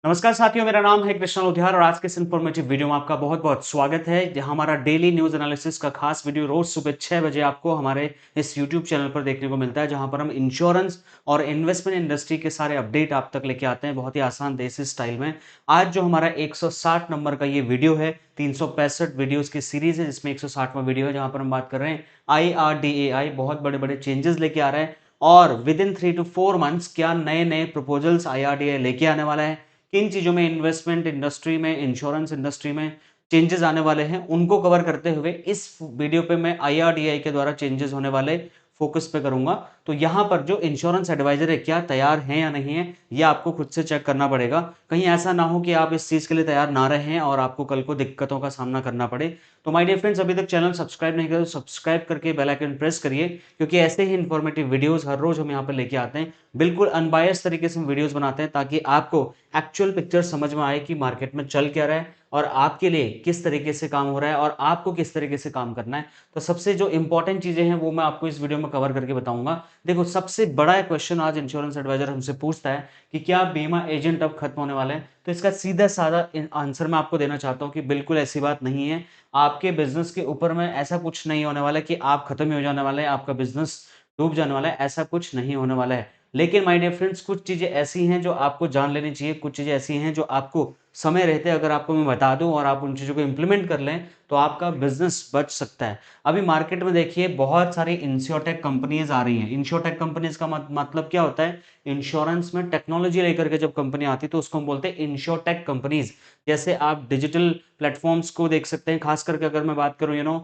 नमस्कार साथियों, मेरा नाम है कृष्णा लोधियार और आज के इस इन्फॉर्मेटिव वीडियो में आपका बहुत बहुत स्वागत है। जहां हमारा डेली न्यूज एनालिसिस का खास वीडियो रोज सुबह 6 बजे आपको हमारे इस यूट्यूब चैनल पर देखने को मिलता है, जहां पर हम इंश्योरेंस और इन्वेस्टमेंट इंडस्ट्री के सारे अपडेट आप तक लेके आते हैं बहुत ही आसान देसी स्टाइल में। आज जो हमारा 160 नंबर का ये वीडियो है, 365 वीडियोज की सीरीज है, जिसमें 160वां वीडियो है, जहां पर हम बात कर रहे हैं IRDAI बहुत बड़े बड़े चेंजेस लेके आ रहे हैं और विद इन 3 to 4 मंथ्स क्या नए नए प्रपोजल्स IRDAI लेके आने वाला है, किन चीज़ों में इन्वेस्टमेंट इंडस्ट्री में, इंश्योरेंस इंडस्ट्री में चेंजेस आने वाले हैं, उनको कवर करते हुए इस वीडियो पे मैं IRDAI के द्वारा चेंजेस होने वाले फोकस पे करूंगा। तो यहाँ पर जो इंश्योरेंस एडवाइजर है, क्या तैयार है या नहीं है, ये आपको खुद से चेक करना पड़ेगा। कहीं ऐसा ना हो कि आप इस चीज़ के लिए तैयार ना रहें और आपको कल को दिक्कतों का सामना करना पड़े। तो माय डियर फ्रेंड्स, अभी तक चैनल सब्सक्राइब नहीं करो, सब्सक्राइब करके बेल आइकन प्रेस करिए, क्योंकि ऐसे ही इन्फॉर्मेटिव वीडियोस हर रोज हम यहाँ पर लेके आते हैं। बिल्कुल अनबायस तरीके से हम वीडियोस बनाते हैं ताकि आपको एक्चुअल पिक्चर समझ में आए कि मार्केट में चल क्या रहा है और आपके लिए किस तरीके से काम हो रहा है और आपको किस तरीके से काम करना है। तो सबसे जो इंपॉर्टेंट चीजें हैं वो मैं आपको इस वीडियो में कवर करके बताऊंगा। देखो, सबसे बड़ा क्वेश्चन आज इंश्योरेंस एडवाइजर हमसे पूछता है कि क्या बीमा एजेंट अब खत्म होने वाले हैं। तो इसका सीधा साधा आंसर मैं आपको देना चाहता हूं कि बिल्कुल ऐसी बात नहीं है। आपके बिजनेस के ऊपर में ऐसा कुछ नहीं होने वाला है कि आप खत्म ही हो जाने वाले हैं, आपका बिजनेस डूब जाने वाला है, ऐसा कुछ नहीं होने वाला है। लेकिन माय डियर फ्रेंड्स, कुछ चीजें ऐसी हैं जो आपको जान लेनी चाहिए, कुछ चीजें ऐसी हैं जो आपको समय रहते अगर आपको मैं बता दूं और आप उन चीजों को इंप्लीमेंट कर लें तो आपका बिजनेस बच सकता है। अभी मार्केट में देखिए बहुत सारी इंश्योरटेक कंपनीज आ रही हैं। इंश्योरटेक कंपनीज का मतलब क्या होता है? इंश्योरेंस में टेक्नोलॉजी लेकर के जब कंपनी आती है तो उसको हम बोलते हैं इंश्योरटेक कंपनीज। जैसे आप डिजिटल प्लेटफॉर्म्स को देख सकते हैं, खास करके अगर मैं बात करूं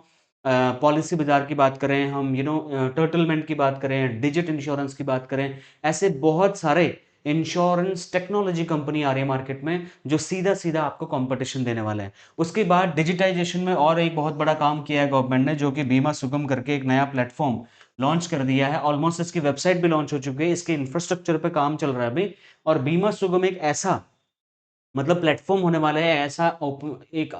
पॉलिसी बाजार की बात करें, हम टर्टलमेंट की बात करें, डिजिट इंश्योरेंस की बात करें, ऐसे बहुत सारे इंश्योरेंस टेक्नोलॉजी कंपनी आ रही है मार्केट में जो सीधा सीधा आपको कंपटीशन देने वाला है। उसके बाद डिजिटाइजेशन में और एक बहुत बड़ा काम किया है गवर्नमेंट ने, जो कि बीमा सुगम करके एक नया प्लेटफॉर्म लॉन्च कर दिया है। ऑलमोस्ट इसकी वेबसाइट भी लॉन्च हो चुकी है, इसके इंफ्रास्ट्रक्चर पे काम चल रहा है अभी। और बीमा सुगम एक ऐसा प्लेटफॉर्म होने वाला है, ऐसा एक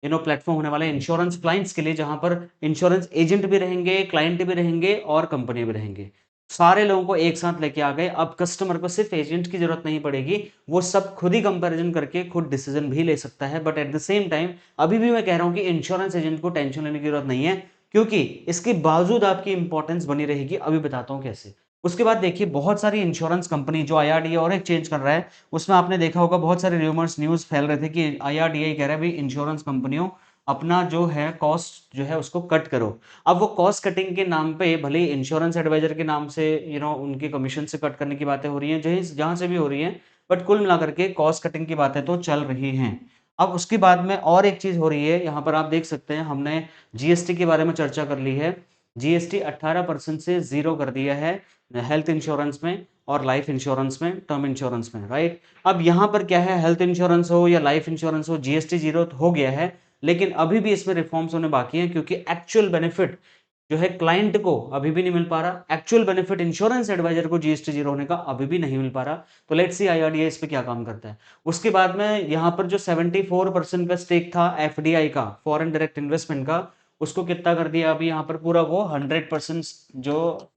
एक प्लेटफॉर्म होने वाला है इंश्योरेंस क्लाइंट्स के लिए, जहां पर इंश्योरेंस एजेंट भी रहेंगे, क्लाइंट भी रहेंगे और कंपनी भी रहेंगे। सारे लोगों को एक साथ लेके आ गए। अब कस्टमर को सिर्फ एजेंट की जरूरत नहीं पड़ेगी, वो सब खुद ही कंपैरिजन करके खुद डिसीजन भी ले सकता है। But at the same time अभी भी मैं कह रहा हूं कि इंश्योरेंस एजेंट को टेंशन लेने की जरूरत नहीं है, क्योंकि इसके बावजूद आपकी इंपॉर्टेंस बनी रहेगी। अभी बताता हूं कैसे। उसके बाद देखिए, बहुत सारी इंश्योरेंस कंपनी जो IRDAI और एक चेंज कर रहा है, उसमें आपने देखा होगा बहुत सारे रूमर्स न्यूज़ फैल रहे थे कि IRDAI कह रहा है भाई इंश्योरेंस कंपनियों, अपना जो है कॉस्ट जो है उसको कट करो। अब वो कॉस्ट कटिंग के नाम पे भले ही इंश्योरेंस एडवाइजर के नाम से उनके कमीशन से कट करने की बातें हो रही हैं, जहीं जहाँ से भी हो रही हैं, बट कुल मिलाकर के कॉस्ट कटिंग की बातें तो चल रही हैं। अब उसके बाद में और एक चीज़ हो रही है, यहाँ पर आप देख सकते हैं, हमने GST के बारे में चर्चा कर ली है। GST 18% से 0 कर दिया है हेल्थ इंश्योरेंस में और लाइफ इंश्योरेंस में, टर्म इंश्योरेंस में, राइट। अब यहाँ पर क्या है, हेल्थ इंश्योरेंस हो या लाइफ इंश्योरेंस हो, GST 0 हो गया है, लेकिन अभी भी इसमें रिफॉर्म्स होने बाकी हैं, क्योंकि एक्चुअल बेनिफिट जो है क्लाइंट को अभी भी नहीं मिल पा रहा। एक्चुअल बेनिफिट इंश्योरेंस एडवाइजर को GST 0 होने का अभी भी नहीं मिल पा रहा। तो लेट्स सी IRDAI इस पे क्या काम करता है। उसके बाद में यहाँ पर जो 74% का स्टेक था FDI का, फॉरेन डायरेक्ट इन्वेस्टमेंट का, उसको कितना कर दिया अभी यहाँ पर पूरा, वो 100% जो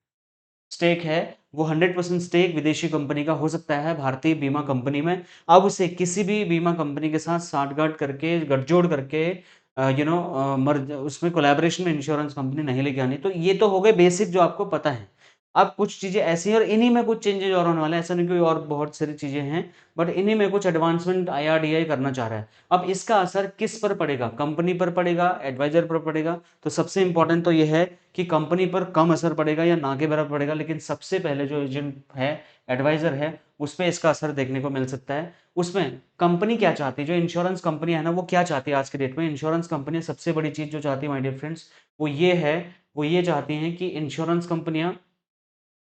स्टेक है, वो 100% स्टेक विदेशी कंपनी का हो सकता है भारतीय बीमा कंपनी में। अब उसे किसी भी बीमा कंपनी के साथ साठगांठ करके, गठजोड़ करके मर्ज उसमें कोलैबोरेशन में इंश्योरेंस कंपनी नहीं लेके आनी। तो ये तो हो गए बेसिक जो आपको पता है। अब कुछ चीजें ऐसी हैं और इन्हीं में कुछ चेंजेस और होने वाले हैं, ऐसा नहीं कोई और बहुत सारी चीजें हैं, बट इन्हीं में कुछ एडवांसमेंट IRDAI करना चाह रहा है। अब इसका असर किस पर पड़ेगा? कंपनी पर पड़ेगा, एडवाइजर पर पड़ेगा? तो सबसे इंपॉर्टेंट तो यह है कि कंपनी पर कम असर पड़ेगा या ना के बराबर पड़ेगा, लेकिन सबसे पहले जो एजेंट है, एडवाइजर है, उस पर इसका असर देखने को मिल सकता है। उसमें कंपनी क्या चाहती है, जो इंश्योरेंस कंपनी है ना, वो क्या चाहती है आज के डेट में? इंश्योरेंस कंपनी सबसे बड़ी चीज जो चाहती है माय डियर फ्रेंड्स, वो ये है, वो ये चाहती हैं कि इंश्योरेंस कंपनियां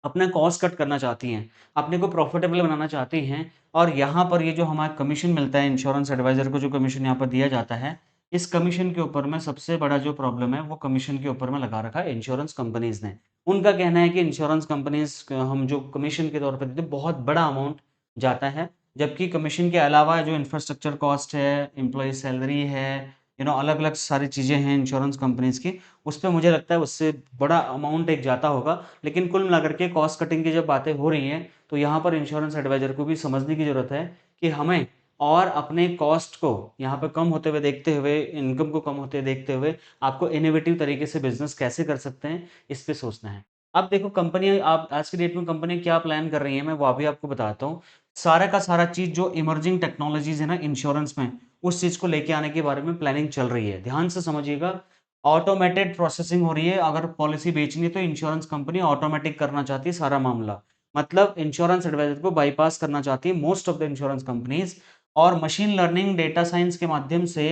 अपना कॉस्ट कट करना चाहती हैं, अपने को प्रॉफिटेबल बनाना चाहती हैं। और यहाँ पर ये जो हमारा कमीशन मिलता है इंश्योरेंस एडवाइजर को, जो कमीशन यहाँ पर दिया जाता है, इस कमीशन के ऊपर में सबसे बड़ा जो प्रॉब्लम है वो कमीशन के ऊपर में लगा रखा है इंश्योरेंस कंपनीज ने। उनका कहना है कि इंश्योरेंस कंपनीज हम जो कमीशन के तौर पर देते हैं, बहुत बड़ा अमाउंट जाता है, जबकि कमीशन के अलावा जो इंफ्रास्ट्रक्चर कॉस्ट है, एम्प्लॉय सैलरी है, अलग अलग सारी चीज़ें हैं इंश्योरेंस कंपनीज की, उस पर मुझे लगता है उससे बड़ा अमाउंट एक जाता होगा। लेकिन कुल मिलाकर के कॉस्ट कटिंग की जब बातें हो रही हैं, तो यहाँ पर इंश्योरेंस एडवाइजर को भी समझने की जरूरत है कि हमें और अपने कॉस्ट को यहाँ पे कम होते हुए देखते हुए, इनकम को कम होते देखते हुए आपको इनोवेटिव तरीके से बिज़नेस कैसे कर सकते हैं, इस पे सोचना है। अब देखो कंपनियाँ, आप आज की डेट में कंपनी क्या प्लान कर रही है, मैं वो अभी आपको बताता हूँ। सारा का सारा चीज़ जो इमर्जिंग टेक्नोलॉजीज़ है ना इंश्योरेंस में, उस चीज़ को लेके आने के बारे में प्लानिंग चल रही है। ध्यान से समझिएगा, ऑटोमेटेड प्रोसेसिंग हो रही है। अगर पॉलिसी बेचनी है तो इंश्योरेंस कंपनी ऑटोमेटिक करना चाहती है सारा मामला। मतलब इंश्योरेंस एडवाइजर को बाईपास करना चाहती है most of the insurance companies, और मशीन लर्निंग, डेटा साइंस के माध्यम से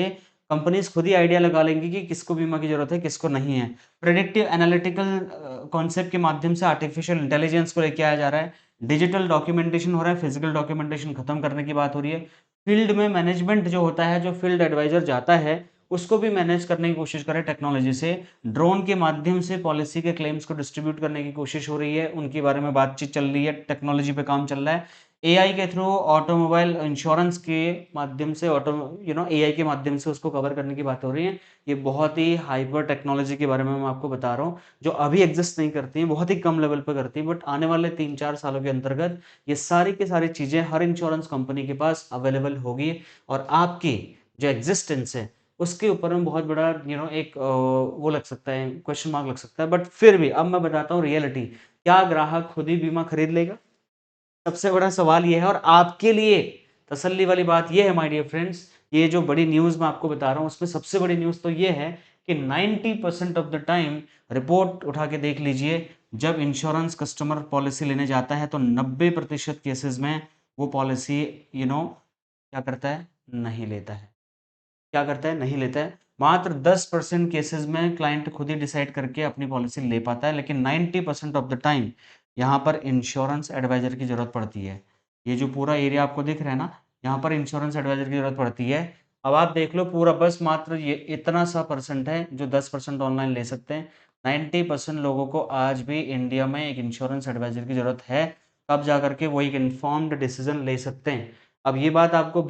कंपनीज़ खुद ही आइडिया लगा लेंगी कि किसको बीमा की ज़रूरत है, किसको नहीं है। प्रेडिक्टिव एनालिटिकल कॉन्सेप्ट के माध्यम से आर्टिफिशियल इंटेलिजेंस को लेके आया जा रहा है। डिजिटल डॉक्यूमेंटेशन हो रहा है, फिजिकल डॉक्यूमेंटेशन खत्म करने की बात हो रही है। फील्ड में मैनेजमेंट जो होता है, जो फील्ड एडवाइजर जाता है, उसको भी मैनेज करने की कोशिश करें टेक्नोलॉजी से। ड्रोन के माध्यम से पॉलिसी के क्लेम्स को डिस्ट्रीब्यूट करने की कोशिश हो रही है, उनके बारे में बातचीत चल रही है, टेक्नोलॉजी पे काम चल रहा है। एआई के थ्रू ऑटोमोबाइल इंश्योरेंस के माध्यम से, एआई के माध्यम से उसको कवर करने की बात हो रही है। ये बहुत ही हाइपर टेक्नोलॉजी के बारे में मैं आपको बता रहा हूँ, जो अभी एग्जिस्ट नहीं करती हैं, बहुत ही कम लेवल पर करती हैं, बट आने वाले 3-4 सालों के अंतर्गत ये सारी की सारी चीज़ें हर इंश्योरेंस कंपनी के पास अवेलेबल होगी, और आपकी जो एग्जिस्टेंस है उसके ऊपर में बहुत बड़ा एक वो लग सकता है, क्वेश्चन मार्क लग सकता है। बट फिर भी अब मैं बताता हूँ रियलिटी, क्या ग्राहक खुद ही बीमा खरीद लेगा? सबसे बड़ा सवाल ये है, और आपके लिए तसल्ली वाली बात ये है माय डियर फ्रेंड्स, ये जो बड़ी न्यूज़ मैं आपको बता रहा हूँ उसमें सबसे बड़ी न्यूज़ तो ये है कि 90% ऑफ द टाइम, रिपोर्ट उठा के देख लीजिए, जब इंश्योरेंस कस्टमर पॉलिसी लेने जाता है तो 90% केसेस में वो पॉलिसी क्या करता है, नहीं लेता है। क्या करता है, नहीं लेता है। मात्र 10% केसेस में क्लाइंट खुद ही डिसाइड करके अपनी पॉलिसी ले पाता है, लेकिन 90% ऑफ द टाइम यहाँ पर इंश्योरेंस एडवाइजर की ज़रूरत पड़ती है। ये जो पूरा एरिया आपको दिख रहा है ना, यहाँ पर इंश्योरेंस एडवाइजर की ज़रूरत पड़ती है। अब आप देख लो पूरा, बस मात्र ये इतना सा परसेंट है जो 10% ऑनलाइन ले सकते हैं। 90% लोगों को आज भी इंडिया में एक इंश्योरेंस एडवाइजर की ज़रूरत है, तब जा करके वो एक इन्फॉर्म्ड डिसीजन ले सकते हैं। अब ये बात आपको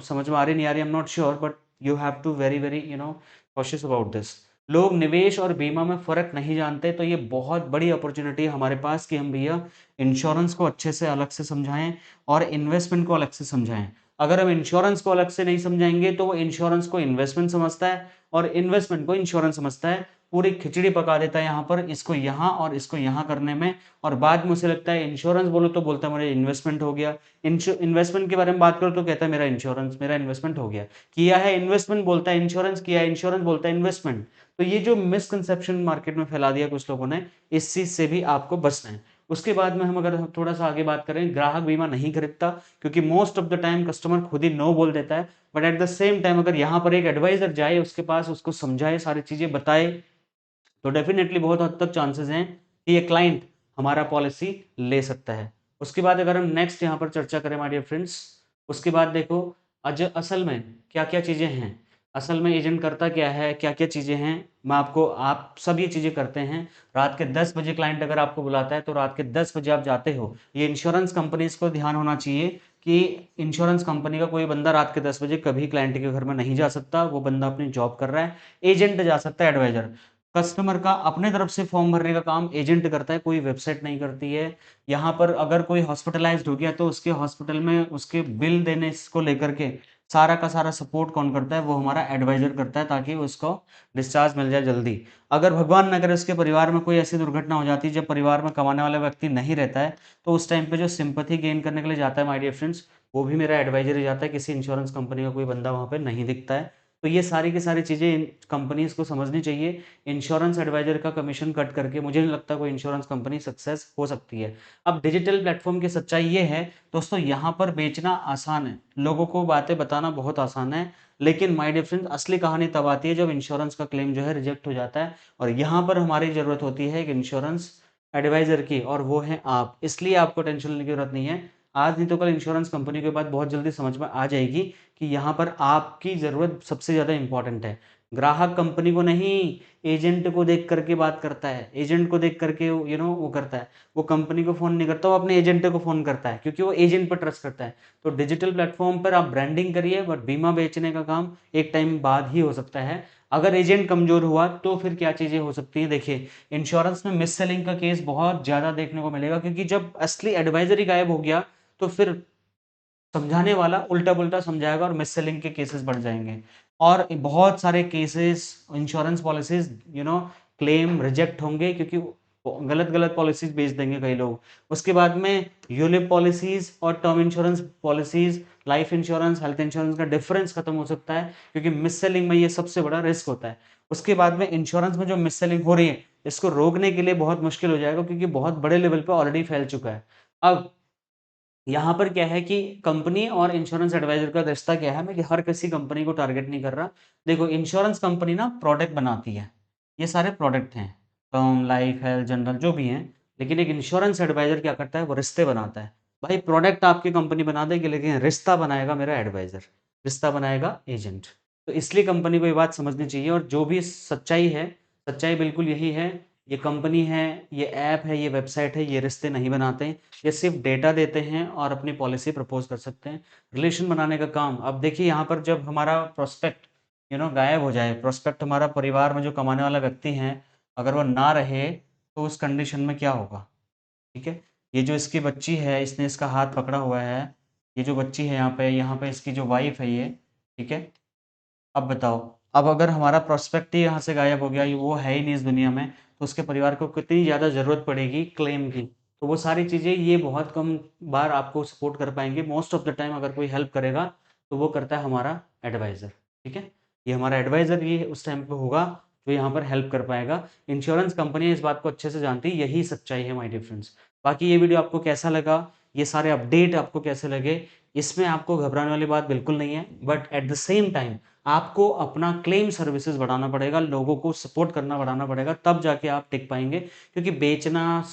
समझ में आ रही नहीं आ रही, I am not sure, but you have to very very cautious about this. लोग निवेश और बीमा में फ़र्क नहीं जानते, तो ये बहुत बड़ी अपॉर्चुनिटी है हमारे पास कि हम भैया इंश्योरेंस को अच्छे से अलग से समझाएं और इन्वेस्टमेंट को अलग से समझाएं। अगर हम इंश्योरेंस को अलग से नहीं समझाएंगे तो वो इंश्योरेंस को इन्वेस्टमेंट समझता है, और इन्वेस्टमेंट को इंश्योरेंस समझता है। पूरी खिचड़ी पका देता है यहाँ पर, इसको यहाँ और इसको यहाँ करने में, और बाद में उसे लगता है इंश्योरेंस बोलो तो बोलता है मेरा इन्वेस्टमेंट हो गया। इन्वेस्टमेंट के बारे में बात करो तो कहता है मेरा इंश्योरेंस, मेरा इन्वेस्टमेंट हो गया। किया है इन्वेस्टमेंट बोलता है इंश्योरेंस, किया है इंश्योरेंस बोलता है इन्वेस्टमेंट। तो ये जो मिसकंसेप्शन मार्केट में फैला दिया कुछ लोगों ने, इस चीज से भी आपको बचना है। उसके बाद में हम अगर थोड़ा सा आगे बात करें, ग्राहक बीमा नहीं खरीदता क्योंकि most of the time customer खुद ही नो बोल देता है। But at the same time अगर यहाँ पर एक एडवाइजर जाए उसके पास, उसको समझाए, सारी चीजें बताए, तो डेफिनेटली बहुत हद तक चांसेस हैं कि ये क्लाइंट हमारा पॉलिसी ले सकता है। उसके बाद अगर हम नेक्स्ट यहाँ पर चर्चा करें माय डियर फ्रेंड्स, उसके बाद देखो असल में क्या क्या चीज़ें हैं। असल में एजेंट करता क्या है, क्या क्या चीज़ें हैं, मैं आपको, आप सब ये चीज़ें करते हैं। रात के 10 बजे क्लाइंट अगर आपको बुलाता है तो रात के 10 बजे आप जाते हो। ये इंश्योरेंस कंपनीज को ध्यान होना चाहिए कि इंश्योरेंस कंपनी का कोई बंदा रात के 10 बजे कभी क्लाइंट के घर में नहीं जा सकता, वो बंदा अपनी जॉब कर रहा है। एजेंट जा सकता है, एडवाइजर। कस्टमर का अपने तरफ से फॉर्म भरने का काम एजेंट करता है, कोई वेबसाइट नहीं करती है। यहाँ पर अगर कोई हॉस्पिटलाइज्ड हो गया तो उसके हॉस्पिटल में उसके बिल देने को लेकर के सारा का सारा सपोर्ट कौन करता है, वो हमारा एडवाइजर करता है, ताकि उसको डिस्चार्ज मिल जाए जल्दी। अगर भगवान न करे उसके परिवार में कोई ऐसी दुर्घटना हो जाती है जब परिवार में कमाने वाला व्यक्ति नहीं रहता है, तो उस टाइम पे जो सिंपैथी गेन करने के लिए जाता है माय डियर फ्रेंड्स, वो भी मेरा एडवाइजर ही जाता है। किसी इंश्योरेंस कंपनी का कोई बंदा वहाँ पे नहीं दिखता है। तो ये सारी की सारी चीज़ें इन कंपनीज को समझनी चाहिए। इंश्योरेंस एडवाइजर का कमीशन कट करके मुझे नहीं लगता कोई इंश्योरेंस कंपनी सक्सेस हो सकती है। अब डिजिटल प्लेटफॉर्म की सच्चाई ये है दोस्तों, यहाँ पर बेचना आसान है, लोगों को बातें बताना बहुत आसान है, लेकिन माय डियर फ्रेंड्स असली कहानी तब आती है जब इंश्योरेंस का क्लेम जो है रिजेक्ट हो जाता है, और यहाँ पर हमारी ज़रूरत होती है एक इंश्योरेंस एडवाइजर की, और वो है आप। इसलिए आपको टेंशन लेने की जरूरत नहीं है। आज नहीं तो कल इंश्योरेंस कंपनी के बाद बहुत जल्दी समझ में आ जाएगी कि यहाँ पर आपकी ज़रूरत सबसे ज़्यादा इंपॉर्टेंट है। ग्राहक कंपनी को नहीं, एजेंट को देख करके बात करता है, एजेंट को देख करके वो करता है। वो कंपनी को फ़ोन नहीं करता, वो अपने एजेंट को फ़ोन करता है, क्योंकि वो एजेंट पर ट्रस्ट करता है। तो डिजिटल प्लेटफॉर्म पर आप ब्रांडिंग करिए, बट बीमा बेचने का काम एक टाइम बाद ही हो सकता है। अगर एजेंट कमज़ोर हुआ तो फिर क्या चीज़ें हो सकती हैं, देखिए इंश्योरेंस में मिस सेलिंग का केस बहुत ज़्यादा देखने को मिलेगा, क्योंकि जब असली एडवाइजर ही गायब हो गया तो फिर समझाने वाला उल्टा पुल्टा समझाएगा और मिस सेलिंग के केसेस बढ़ जाएंगे और बहुत सारे cases insurance policies claim reject होंगे क्योंकि गलत गलत पॉलिसीज बेच देंगे कई लोग। उसके बाद में यूलिप पॉलिसीज और term insurance policies, life insurance, health insurance का डिफरेंस खत्म हो सकता है क्योंकि मिस सेलिंग में ये सबसे बड़ा रिस्क होता है। उसके बाद में इंश्योरेंस में जो मिस सेलिंग हो रही है इसको रोकने के लिए बहुत मुश्किल हो जाएगा क्योंकि बहुत बड़े लेवल पे ऑलरेडी फैल चुका है। अब यहाँ पर क्या है कि कंपनी और इंश्योरेंस एडवाइजर का रिश्ता क्या है, मैं कि हर किसी कंपनी को टारगेट नहीं कर रहा। देखो इंश्योरेंस कंपनी ना प्रोडक्ट बनाती है, ये सारे प्रोडक्ट हैं, टर्म, लाइफ, हेल्थ, जनरल जो भी हैं। लेकिन एक इंश्योरेंस एडवाइजर क्या करता है, वो रिश्ते बनाता है। भाई प्रोडक्ट आपकी कंपनी बना देगी लेकिन रिश्ता बनाएगा मेरा एडवाइजर, रिश्ता बनाएगा एजेंट। तो इसलिए कंपनी को ये बात समझनी चाहिए और जो भी सच्चाई है, सच्चाई बिल्कुल यही है। ये कंपनी है, ये ऐप है, ये वेबसाइट है, ये रिश्ते नहीं बनाते हैं, ये सिर्फ डेटा देते हैं और अपनी पॉलिसी प्रपोज कर सकते हैं। रिलेशन बनाने का काम, अब देखिए यहाँ पर जब हमारा प्रोस्पेक्ट गायब हो जाए, प्रोस्पेक्ट हमारा परिवार में जो कमाने वाला व्यक्ति है अगर वो ना रहे तो उस कंडीशन में क्या होगा। ठीक है, ये जो इसकी बच्ची है, इसने इसका हाथ पकड़ा हुआ है, ये जो बच्ची है यहाँ पे इसकी जो वाइफ है ये, ठीक है। अब बताओ, अब अगर हमारा प्रोस्पेक्ट ही यहाँ से गायब हो गया, ये वो है ही नहीं इस दुनिया में, तो उसके परिवार को कितनी ज़्यादा ज़रूरत पड़ेगी क्लेम की। तो वो सारी चीज़ें ये बहुत कम बार आपको सपोर्ट कर पाएंगे। मोस्ट ऑफ द टाइम अगर कोई हेल्प करेगा तो वो करता है हमारा एडवाइज़र। ठीक है, ये हमारा एडवाइज़र ये उस टाइम पे होगा जो यहाँ पर हेल्प कर पाएगा। इंश्योरेंस कंपनियाँ इस बात को अच्छे से जानती, यही सच्चाई है माय डियर फ्रेंड्स। बाकी ये वीडियो आपको कैसा लगा, ये सारे अपडेट आपको कैसे लगे, इसमें आपको घबराने वाली बात बिल्कुल नहीं है। But at the same time आपको अपना क्लेम सर्विसेज बढ़ाना पड़ेगा, लोगों को सपोर्ट करना बढ़ाना पड़ेगा, तब जाके आप टिक पाएंगे। क्योंकि बेचना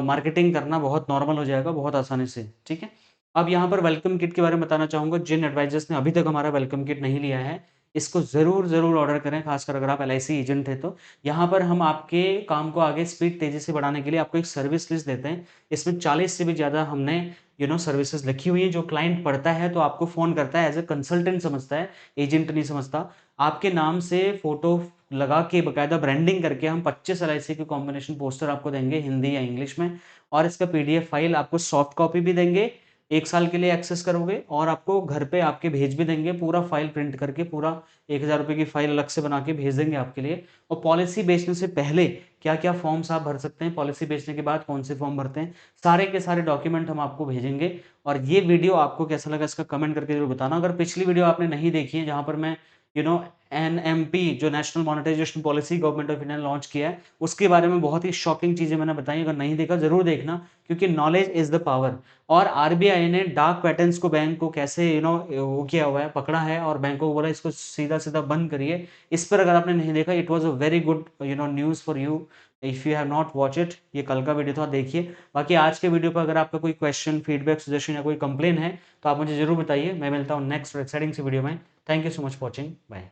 मार्केटिंग करना बहुत नॉर्मल हो जाएगा बहुत आसानी से। ठीक है, अब यहाँ पर वेलकम किट के बारे में बताना चाहूँगा। जिन एडवाइजर्स ने अभी तक हमारा वेलकम किट नहीं लिया है, इसको ज़रूर ज़रूर ऑर्डर करें, खासकर अगर आप LIC एजेंट है तो। यहाँ पर हम आपके काम को आगे स्पीड तेज़ी से बढ़ाने के लिए आपको एक सर्विस लिस्ट देते हैं। इसमें 40 से भी ज़्यादा हमने सर्विसेज लिखी हुई है। जो क्लाइंट पढ़ता है तो आपको फ़ोन करता है, एज ए कंसल्टेंट समझता है, एजेंट नहीं समझता। आपके नाम से फ़ोटो लगा के बाकायदा ब्रांडिंग करके हम 25 LIC के कॉम्बिनेशन पोस्टर आपको देंगे हिंदी या इंग्लिश में, और इसका PDF फाइल आपको सॉफ्ट कॉपी भी देंगे, 1 साल के लिए एक्सेस करोगे, और आपको घर पे आपके भेज भी देंगे पूरा फाइल प्रिंट करके, पूरा 1000 रुपये की फाइल अलग से बना के भेज देंगे आपके लिए। और पॉलिसी बेचने से पहले क्या क्या फॉर्म्स आप भर सकते हैं, पॉलिसी बेचने के बाद कौन से फॉर्म भरते हैं, सारे के सारे डॉक्यूमेंट हम आपको भेजेंगे। और ये वीडियो आपको कैसा लगा इसका कमेंट करके जरूर बताना। अगर पिछली वीडियो आपने नहीं देखी है जहां पर मैं NMP जो national monetisation policy government of India ने लॉन्च किया है, उसके बारे में बहुत ही शॉकिंग चीजें मैंने बताई, अगर नहीं देखा जरूर देखना, क्योंकि नॉलेज इज द पावर। और RBI ने डार्क पैटर्न्स को, बैंक को कैसे वो किया हुआ है, पकड़ा है, और बैंकों को बोला इसको सीधा सीधा बंद करिए। इस पर अगर आपने नहीं देखा, it was a very good news for you. If you have not watch it, ये कल का वीडियो था, देखिए। बाकी आज के वीडियो पर अगर आपका कोई क्वेश्चन, फीडबैक, सजेशन या कोई कंप्लेन है तो आप मुझे जरूर बताइए। मैं मिलता हूँ नेक्स्ट एक्साइटिंग सी वीडियो में। Thank you so much for watching, bye.